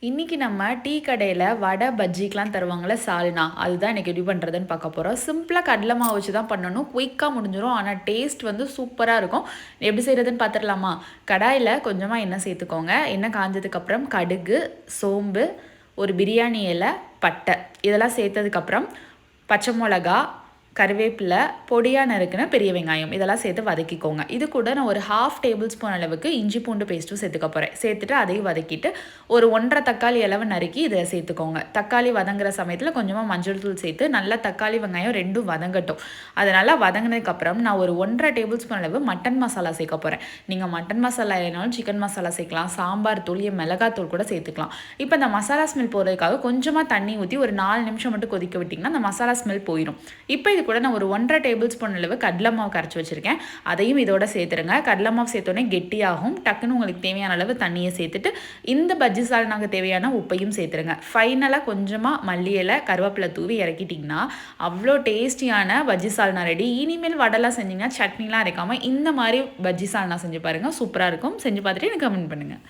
இன்றைக்கி நம்ம டீ கடையில் வடை பஜ்ஜிக்கெலாம் தருவாங்கள்ல சால்னா, அதுதான் இன்றைக்கி எப்படி பண்ணுறதுன்னு பார்க்க போகிறோம். சிம்பிளாக கடலை மாவு வச்சு தான் பண்ணணும், குயிக்காக முடிஞ்சிடும். ஆனால் டேஸ்ட் வந்து சூப்பராக இருக்கும். எப்படி செய்கிறதுன்னு பார்த்துடலாமா? கடாயில் கொஞ்சமாக எண்ணெய் சேர்த்துக்கோங்க. எண்ணெய் காஞ்சதுக்கப்புறம் கடுகு, சோம்பு, ஒரு பிரியாணி இலை, பட்டை இதெல்லாம் சேர்த்ததுக்கப்புறம் பச்சை மிளகா, கருவேப்பிலை, பொடியாக நறுக்கின பெரிய வெங்காயம் இதெல்லாம் சேர்த்து வதக்கிக்கோங்க. இது கூட நான் ஒரு 1/2 டேபிள் ஸ்பூன் அளவுக்கு இஞ்சி பூண்டு பேஸ்ட்டும் சேர்த்துக்க போகிறேன். சேர்த்துட்டு அதையும் வதக்கிட்டு ஒரு 1.5 தக்காளி அளவு நறுக்கி இதை சேர்த்துக்கோங்க. தக்காளி வதங்குற சமயத்தில் கொஞ்சமாக மஞ்சள் தூள் சேர்த்து நல்லா தக்காளி வெங்காயம் ரெண்டும் வதங்கட்டும். அது நல்லா வதங்கினதுக்கப்புறம் நான் ஒரு 1.5 டேபிள் ஸ்பூன் அளவு மட்டன் மசாலா சேர்க்க போகிறேன். நீங்கள் மட்டன் மசாலா இல்லைனாலும் சிக்கன் மசாலா சேர்க்கலாம், சாம்பார் தூள், மிளகாத்தூள் கூட சேர்த்துக்கலாம். இப்போ இந்த மசாலா ஸ்மெல் போகிறதுக்காக கொஞ்சமாக தண்ணி ஊற்றி ஒரு 4 நிமிஷம் மட்டும் கொதிக்க விட்டிங்கன்னா அந்த மசாலா ஸ்மெல் போயிடும். இப்போ இது கூட நான் ஒரு 1.5 டேபிள் ஸ்பூன் அளவு கடலை மாவு கரைச்சி வச்சுருக்கேன். அதையும் இதோட சேர்த்துருங்க. கடலை மாவு சேர்த்தோன்னே கெட்டியாகும். டக்குன்னு உங்களுக்கு தேவையான அளவு தண்ணியை சேர்த்துட்டு இந்த பஜ்ஜி சால்னாக்கு தேவையான உப்பையும் சேர்த்துருங்க. ஃபைனலாக கொஞ்சமாக மல்லி இலை, கருவேப்பிலை தூவி இறக்கிட்டிங்கன்னா அவ்வளோ டேஸ்டியான பஜ்ஜி சால்னா ரெடி. இனிமேல் வடைலாம் செஞ்சிங்கன்னா சட்னிலாம் அரைக்காமல் இந்த மாதிரி பஜ்ஜி சால்னா செஞ்சு பாருங்கள், சூப்பராக இருக்கும். செஞ்சு பார்த்துட்டு எனக்கு கமெண்ட் பண்ணுங்கள்.